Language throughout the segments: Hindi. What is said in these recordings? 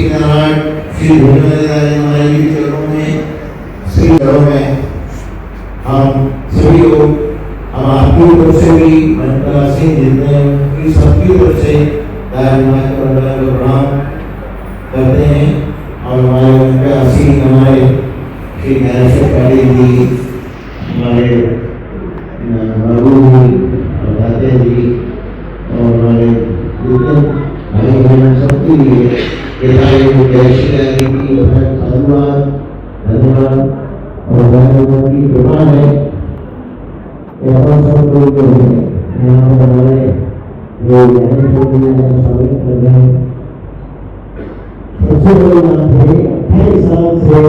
श्री हमारे चरणों में श्री चरणों में हम सभी लोग हम आपकी ओर से भी मनका से जितने उनकी सबकी ओर से प्रणाम करते हैं और हमारे उनका आशीष हमारे श्री ज्ञानेश्वर पाटिल जी हमारे बाबू जी और दादा जी और हमारे भाई बहन सबके लिए धन्यवाद और भगवान की कृपा है कि हम सब लोग जो है यहाँ हमारे जो स्वागत कर रहे हैं। सबसे बड़ी बात है 28 साल से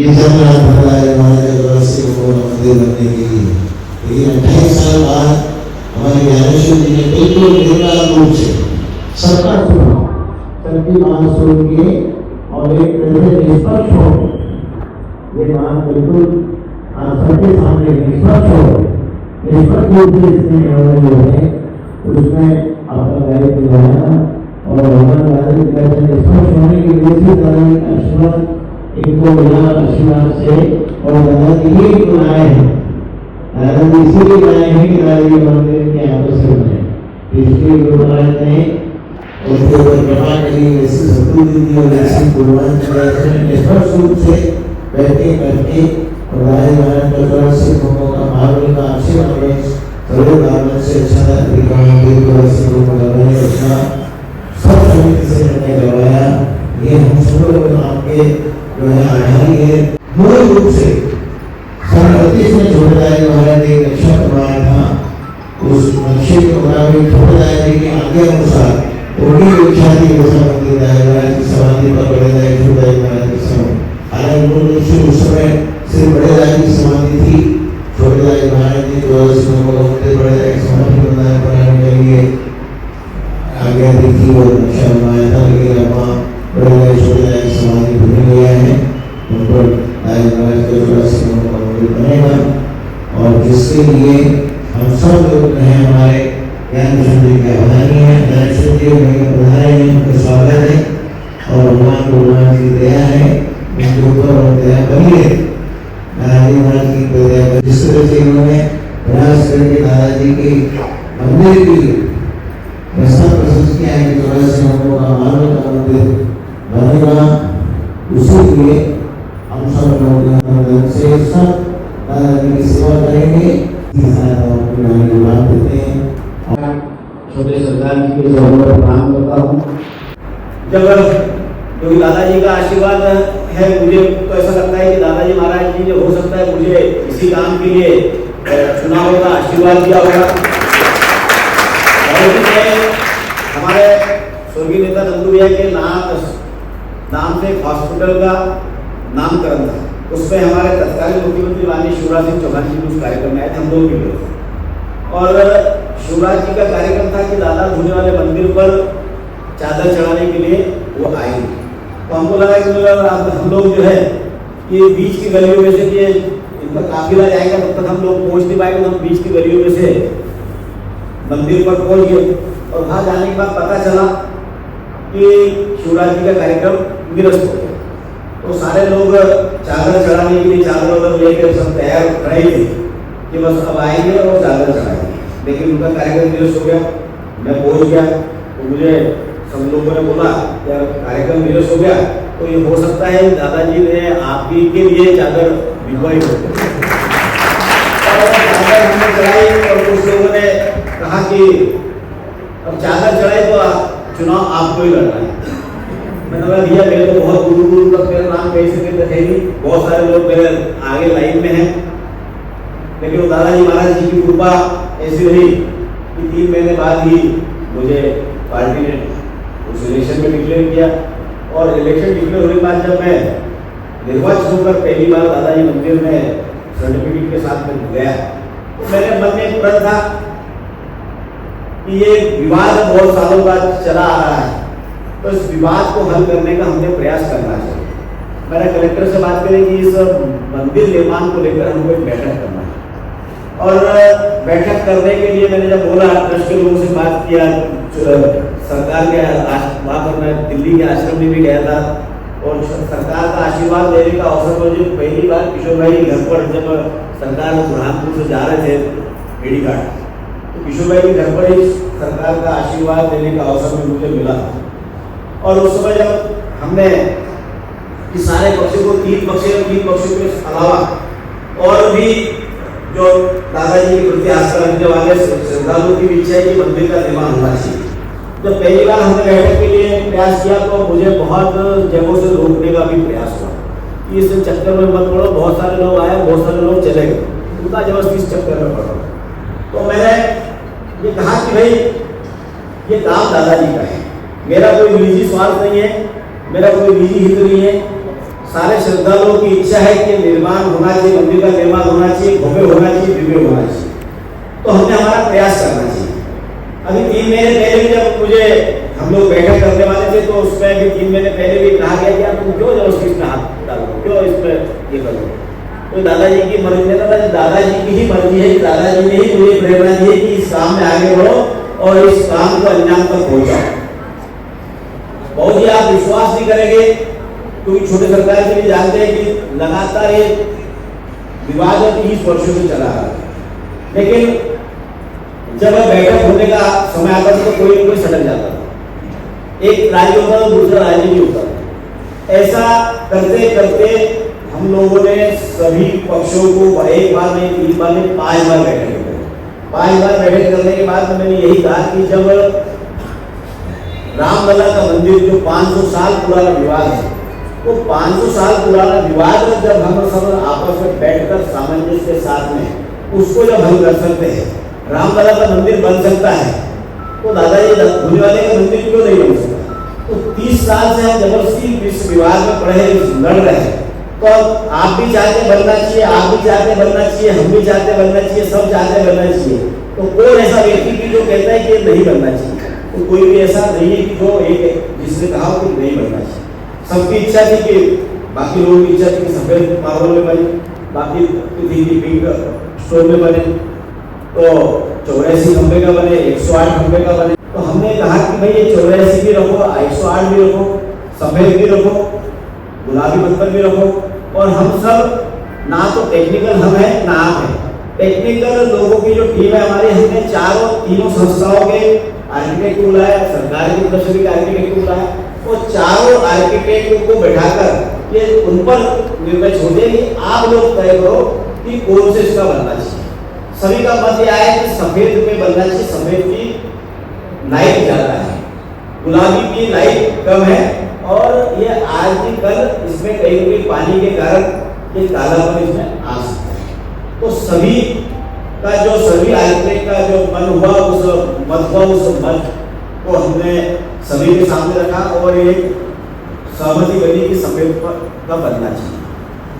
ये समय हमारे से मंदिर बनने के लिए, लेकिन 28 साल बाद हमारे ज्ञानेश्वर जी ने बिल्कुल निर्मल रूप से सबका सुना, सबकी बात सुन के और एक तरह से निष्पक्ष हो, ये बात बिल्कुल सबके सामने निष्पक्ष हो, निष्पक्ष रूप से इसमें जो है उसमें अपना दायित्व निभाया और हमारा निष्पक्ष होने की वजह से दादाजी का आशीर्वाद इनको मिला, आशीर्वाद से और दादाजी ही बुलाए हैं, दादाजी इसीलिए बुलाए हैं कि दादाजी मंदिर के आपस में बने, इसलिए गुरुवार ने उसके ऊपर कृपा करी, ऐसी सद्बुद्धि दी और ऐसी गुरुवान स्पष्ट रूप से बैठे करके और राय महाराज प्रचार से लोगों का मार्ग का आशीर्वाद में सर्व कामना से अच्छा तरीका देववासी को करवाने अच्छा सब समिति से निर्णय करवाया। ये हम सब लोग आपके जो है आधारी है मूल रूप से सन 38 में छोड़दाई महाराज ने रक्षा करवाया था, उस नक्शे के मुताबिक छोड़दाई जी के आगे अनुसार उनकी इच्छा थी वैसा मंदिर महाराज की समाधि पर बड़े दाई छोड़दाई महाराज की समाधि, हालांकि मूल रूप से उस समय सिर्फ बड़े दाई की समाधि थी, छोटे दाई महाराज जी को बड़े दाई की समाधि बनाने के लिए आज्ञा दी थी और नक्शा बनवाया था, लेकिन अब बड़े दाई छोटे दाई की समाधि भूल गया है, उन पर दाई महाराज के द्वारा से मंदिर बनेगा और जिसके लिए हम सब लोग हैं हमारे ज्ञानेश्वर जी के आभारी हैं, ज्ञानेश्वर जी में बधाई है, उनका स्वागत है और भगवान गुरुनाथ की दया है, उनके ऊपर और दया बनी है, दादाजी महाराज की दया। जिस तरह से उन्होंने प्रयास करके दादाजी के मंदिर की ऐसा प्रशंसा किया है कि थोड़ा से हम लोग का मानव का मंदिर बनेगा, उसी लिए हम सब लोग से सब दादाजी की सेवा करेंगे, बात देते हैं। छोटे सरदार जी के जरूर प्रणाम करता हूँ। जब क्योंकि दादाजी का आशीर्वाद है, मुझे तो ऐसा लगता है कि दादाजी महाराज जी ने हो सकता है मुझे इसी काम के लिए चुना होगा, आशीर्वाद दिया होगा। हमारे स्वर्गीय नेता नंदू भैया के नाम से एक हॉस्पिटल का नामकरण था, उसमें हमारे तत्कालीन मुख्यमंत्री माननीय शिवराज सिंह चौहान जी उस कार्यक्रम में आए थे, हम लोग भी गए और शिवराज जी का कार्यक्रम था कि दादा धोने वाले मंदिर पर चादर चढ़ाने के लिए वो आएंगे, तो हमको लगा कि हम लोग जो है ये बीच की गलियों में से ये इनका काफिला जाएगा, तब तक हम लोग पहुंच नहीं पाएंगे, तो हम बीच की गलियों में से मंदिर पर पहुंच गए और वहां जाने के बाद पता चला कि शिवराज जी का कार्यक्रम निरस्त हो गया। तो सारे लोग चादर चढ़ाने के लिए चादर लेकर सब तैयार खड़े थे कि बस अब आएंगे और चादर चढ़ाएंगे, लेकिन उनका कार्यक्रम निरस्त हो गया। मैं पहुंच गया तो मुझे सब लोगों ने बोला यार कार्यक्रम निरस्त हो गया, तो ये हो सकता है दादाजी ने आप ही के लिए चादर भिजवाई हो। चादर हमने चढ़ाई और कुछ लोगों ने कहा कि अब चादर चढ़ाई तो चुनाव आपको ही लड़ना है। मैंने बोला भैया मेरे तो बहुत दूर दूर तक मेरा नाम कहीं से थे नहीं, बहुत सारे लोग मेरे आगे लाइन में हैं, लेकिन वो दादाजी महाराज जी की कृपा ऐसी रही कि 3 महीने बाद ही मुझे पार्टी ने उस इलेक्शन में डिक्लेयर किया और इलेक्शन डिक्लेयर होने के बाद जब मैं निर्वाचित होकर पहली बार दादाजी मंदिर में सर्टिफिकेट के साथ में गया तो मेरे मन में एक प्रण था कि ये विवाद बहुत सालों बाद चला आ रहा है, तो इस विवाद को हल करने का हमने प्रयास करना चाहिए। मैंने कलेक्टर से बात करी कि इस मंदिर निर्माण को लेकर हमको एक बैठक करना है और बैठक करने के लिए मैंने जब बोला ट्रस्ट के लोगों से बात किया, सरकार के वहाँ पर मैं दिल्ली के आश्रम में भी गया था और सरकार का आशीर्वाद लेने का अवसर मुझे पहली बार किशोर भाई के घर पर जब सरकार बुरहानपुर से जा रहे थे एडी कार्ड, तो किशोर भाई के घर पर ही सरकार का आशीर्वाद लेने का अवसर में मुझे मिला। और उस समय जब हमने इस सारे पक्षों को तीन पक्षों के अलावा और भी जो दादाजी के प्रति आस्था रखने वाले श्रद्धालुओं की इच्छा है कि मंदिर का निर्माण होना चाहिए। जब पहली बार हमने बैठक के लिए प्रयास किया तो मुझे बहुत जगहों से रोकने का भी प्रयास हुआ कि इस चक्कर में मत पड़ो, बहुत सारे लोग आए, बहुत सारे लोग चले गए, उनका जबरदस्ती इस चक्कर में पड़ो। तो मैंने ये कहा कि भाई ये काम दादाजी का है, मेरा कोई निजी स्वार्थ नहीं है, मेरा कोई निजी हित नहीं है। सारे श्रद्धालुओं की इच्छा है कि निर्माण होना चाहिए, मंदिर का निर्माण होना चाहिए, भव्य होना चाहिए, दिव्य होना चाहिए, तो हमने हमारा प्रयास करना चाहिए। अभी 3 महीने पहले भी जब मुझे हम लोग बैठक करने वाले थे तो उसमें भी 3 महीने पहले भी कहा गया कि आप तुम क्यों जबरदस्ती इसमें हाथ डालो, क्यों इसमें ये करो। तो दादाजी की मर्जी ने था, दादाजी की ही मर्जी है, दादाजी ने ही मुझे प्रेरणा दी है कि इस काम में आगे बढ़ो और इस काम को अंजाम तक पहुंचाओ। बहुत ही आप विश्वास नहीं करेंगे क्योंकि छोटे सरकार के लिए जानते हैं कि लगातार ये विवाद 30 वर्षों से चला रहा है, लेकिन जब बैठक होने का समय आता था तो कोई कोई सटक जाता था, एक राज्य होता था दूसरा राज्य नहीं होता था। ऐसा करते करते हम लोगों ने सभी पक्षों को एक बार नहीं, 3 बार नहीं, 5 बार बैठक की। 5 बार बैठक करने के बाद मैंने यही कहा कि जब रामलला का मंदिर जो 500 साल पुराना विवाद है, वो 500 साल पुराना विवाद जब हम सब आपस में बैठकर सामंजस्य के साथ में उसको जब हल कर सकते हैं, रामलला का मंदिर बन सकता है, तो दादाजी भूले वाले का मंदिर क्यों नहीं बन सकता। तो 30 साल से हम जबरदस्ती इस विवाद में पड़े लड़ रहे हैं, तो आप भी चाहते बनना चाहिए, आप भी चाहते बनना चाहिए, हम भी चाहते बनना चाहिए, सब चाहते बनना चाहिए। तो कौन ऐसा व्यक्ति भी जो कहता है कि ये नहीं बनना चाहिए, तो कोई भी ऐसा नहीं है कि जो एक जिसने कहा कि नहीं बनना चाहिए। सबकी इच्छा थी कि बाकी लोगों की इच्छा थी कि सफेद मार्बल में बने, बाकी थी कि पिंक स्टोन में बने, तो 84 खंबे का बने, 108 खंबे का बने। तो हमने कहा कि भाई ये 84 भी रखो, 108 भी रखो, सफेद भी रखो, गुलाबी पत्थर भी रखो। और हम सब ना तो टेक्निकल हम है ना आप है, टेक्निकल लोगों की जो टीम है हमारी, हमने तीनों संस्थाओं के आर्किटेक्ट को बुलाया, सरकार की तरफ से भी आर्किटेक्ट को बुलाया, और चारों आर्किटेक्ट को बैठाकर ये उन पर निर्णय छोड़े कि आप लोग तय करो कि कौन से इसका बनना चाहिए। सभी का मत यह आया कि सफेद में बनना चाहिए, सफेद की लाइट ज्यादा है, गुलाबी की लाइट कम है, और ये आज भी कल इसमें कहीं कोई पानी के कारण ये कालापन इसमें आ सकता है। तो सभी आर्किटेक्ट का जो मन हुआ उस मत को हमने सभी के सामने रखा और एक सहमति बनी कि सफेद का बनना चाहिए।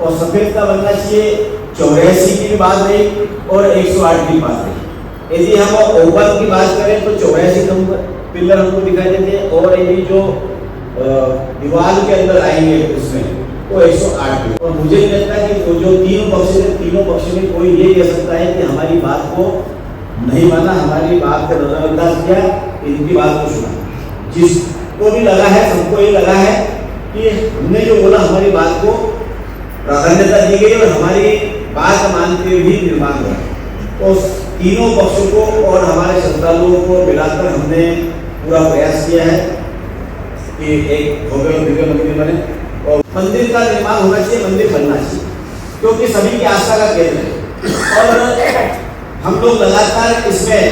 और सफेद का बनना चाहिए, 84 की भी बात नहीं और 108 की बात नहीं। यदि हम ओपन की बात करें तो 84 पिलर हमको दिखाई देते हैं, और यदि जो दीवार के अंदर आएंगे उसमें तो 108 की। और मुझे नहीं लगता कि वो जो तीनों पक्ष में कोई ये कह सकता है कि हमारी बात को नहीं माना, हमारी बात को नजरअंदाज किया, इनकी बात को सुना। जिसको भी लगा है, सबको ये लगा है कि हमने जो बोला हमारी बात को प्राधान्यता दी गई और हमारी बात मानते हुए भी निर्माण हुआ। तो तीनों पक्षों को और हमारे श्रद्धालुओं को मिलाकर हमने पूरा प्रयास किया है कि एक भव्य और दिव्य मंदिर बने, और मंदिर का निर्माण होना चाहिए, मंदिर बनना चाहिए, क्योंकि सभी की आस्था का केंद्र है। और हम लोग लगातार इसमें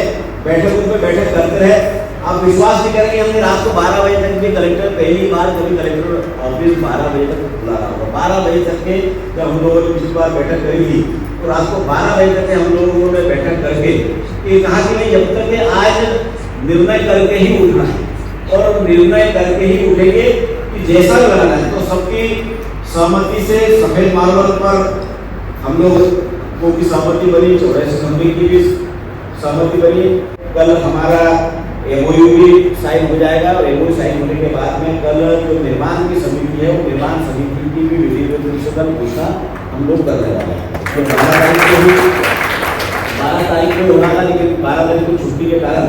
बैठकों पे बैठक करते रहे। आप विश्वास नहीं करेंगे, हमने रात को 12 बजे तक के कलेक्टर, पहली बार जब कलेक्टर ऑफिस 12 बजे तक खुला रहा होगा, 12 बजे तक के जब हम लोगों ने पिछली बार बैठक करी थी तो रात को 12 बजे तक हम लोगों ने बैठक करके ये कहा कि नहीं, जब तक के आज निर्णय करके ही उठना है, और निर्णय करके ही उठेंगे कि जैसा भी बनाना है। तो सबकी सहमति से सफेद मार्बल पर हम लोगों की सहमति बनी, 84 खंबे की भी सहमति बनी। कल हमारा एमओयू भी साइन हो जाएगा, और एमओयू साइन होने के बाद में कल जो निर्माण की समिति है वो निर्माण समिति की भी विधिवत घोषणा हम लोग करने वाले हैं। तो 12 तारीख को होना था, लेकिन 12 तारीख को छुट्टी के कारण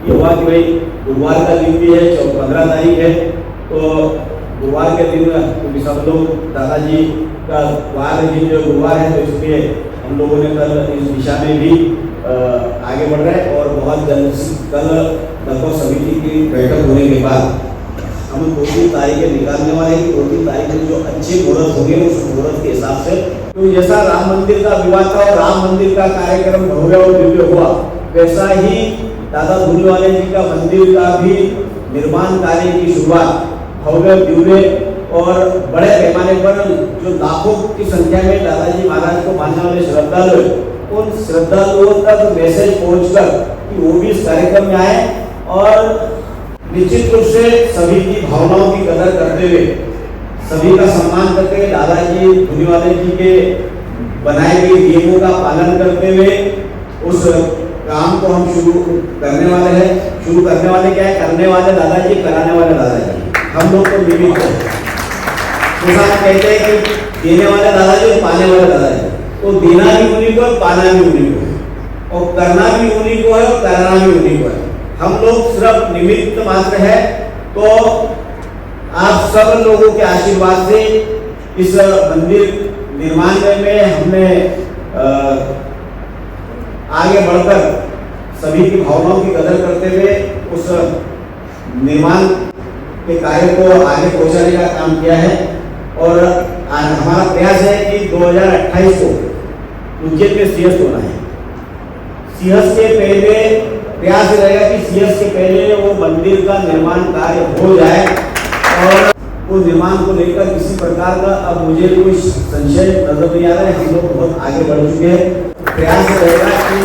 ये हुआ कि भाई गुरुवार का दिन भी है, 15 तारीख है, तो गुरुवार के दिन क्योंकि सब लोग दादाजी का वार ही जो गुरुवार है, तो इसलिए हम लोगों ने कल इस दिशा में भी आगे बढ़ रहे हैं। और बहुत जल्द कल लगभग समिति की बैठक होने के बाद हम 2-3 तारीखें निकालने वाले हैं। 2-3 तारीखें जो अच्छे मुहूर्त होंगे उस मुहूर्त के हिसाब से, तो जैसा राम मंदिर का विवाह था और राम मंदिर का कार्यक्रम भव्य और दिव्य हुआ, वैसा ही दादा धुनीवाले जी का मंदिर का भी निर्माण कार्य की शुरुआत भव्य दिव्य और बड़े पैमाने पर जो लाखों की संख्या में दादाजी महाराज को मानने वाले श्रद्धालु, उन श्रद्धालुओं तक मैसेज पहुंचकर कि वो भी इस कार्यक्रम में आए और निश्चित रूप से सभी की भावनाओं की कदर करते हुए, सभी का सम्मान करते हुए, दादाजी धुनीवाले जी के बनाए गए नियमों का पालन करते हुए उस काम को हम शुरू करने वाले हैं। शुरू करने वाले क्या है? करने वाले दादाजी, कराने वाले दादाजी, हम लोग तो निमित्त हैं। तो आप कहते हैं कि देने वाले दादाजी और पाने वाले दादाजी, तो देना भी उन्हीं को, पाना भी उन्हीं को है, और करना भी उन्हीं को है और कराना भी उन्हीं को है। हम लोग सिर्फ निमित्त मात्र है। तो आप सब लोगों के आशीर्वाद से इस मंदिर निर्माण में हमने आगे बढ़कर सभी की भावनाओं की कदर करते हुए उस निर्माण के कार्य को आगे पहुंचाने का काम किया है। और हमारा प्रयास है कि 2028 को उज्जैन में सीएस होना है। सीएस के पहले प्रयास रहेगा कि सीएस के पहले वो मंदिर का निर्माण कार्य हो जाए, और वो निर्माण को लेकर किसी प्रकार का अब मुझे कोई संशय नजर नहीं आ रहा है। हम लोग बहुत आगे बढ़ चुके हैं। प्रयास रहेगा कि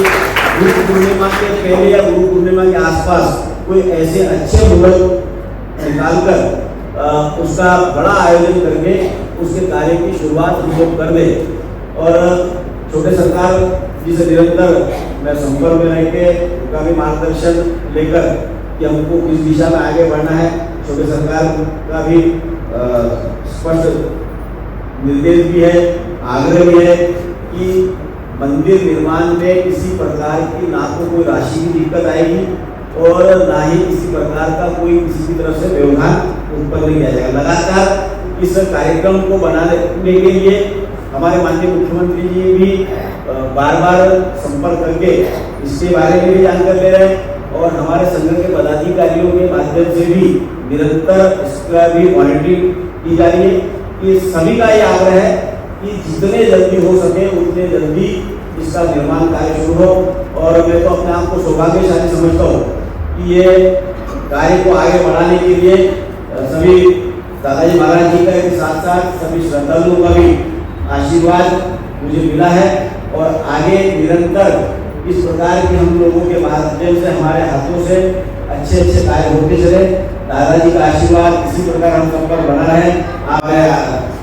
गुरु पूर्णिमा के पहले या गुरु पूर्णिमा के आसपास कोई ऐसे अच्छे मुहूर्त निकालकर उसका बड़ा आयोजन करके उसके कार्य की शुरुआत हम लोग कर दें। और छोटे सरकार जी से निरंतर मैं संपर्क में रह के उनका भी मार्गदर्शन लेकर कि हमको किस दिशा में आगे बढ़ना है, छोटे सरकार का भी स्पष्ट निर्देश भी है, आग्रह भी है कि मंदिर निर्माण में किसी प्रकार की ना तो कोई राशि की दिक्कत आएगी और ना ही किसी प्रकार का कोई किसी की तरफ से व्यवधान उत्पन्न किया जाएगा। लगातार इस कार्यक्रम को बनाने के लिए हमारे माननीय मुख्यमंत्री जी भी बार-बार संपर्क करके इसके बारे में भी जानकारी ले रहे हैं, और हमारे संघ के पदाधिकारियों के माध्यम से भी निरंतर इसका भी मॉनिटरिंग की जा रही है। कि सभी का ये आग्रह है कि जितने जल्दी हो सके उतने जल्दी इसका निर्माण कार्य शुरू हो। और मैं तो अपने आप को सौभाग्यशाली समझता हूँ कि ये कार्य को आगे बढ़ाने के लिए सभी दादाजी महाराज जी के साथ साथ सभी श्रद्धालुओं का भी आशीर्वाद मुझे मिला है। और आगे निरंतर इस प्रकार के हम लोगों के माध्यम से हमारे हाथों से अच्छे अच्छे कार्य होते चले। दादाजी का आशीर्वाद इसी प्रकार हम सब पर बना रहे।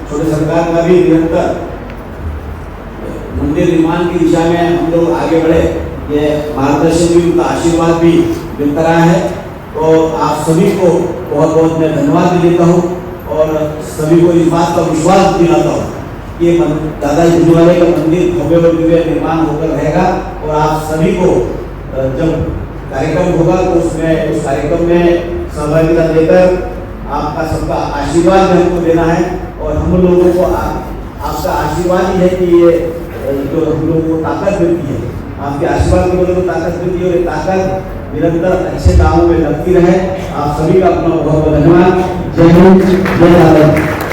छोटे सरकार का भी निरंतर मंदिर निर्माण की दिशा में हम लोग आगे बढ़े, ये मार्गदर्शन भी, उनका आशीर्वाद भी मिलता रहा है। तो आप सभी को बहुत बहुत मैं धन्यवाद भी देता हूँ और सभी को इस बात का विश्वास दिलाता हूँ कि दादाजी धुनीवाले का मंदिर भव्य और दिव्य निर्माण होकर रहेगा। और आप सभी को जब कार्यक्रम होगा तो उसमें उस कार्यक्रम में सहभागिता देकर आपका सबका आशीर्वाद हमको देना है। और हम लोगों को आपका आशीर्वाद ही है कि ये जो हम लोगों को ताकत मिलती है, आपके आशीर्वाद की वजह से ताकत मिलती है, और ये ताकत निरंतर अच्छे कामों में लगती रहे। आप सभी का अपना बहुत बहुत धन्यवाद। जय हिंद, जय भारत।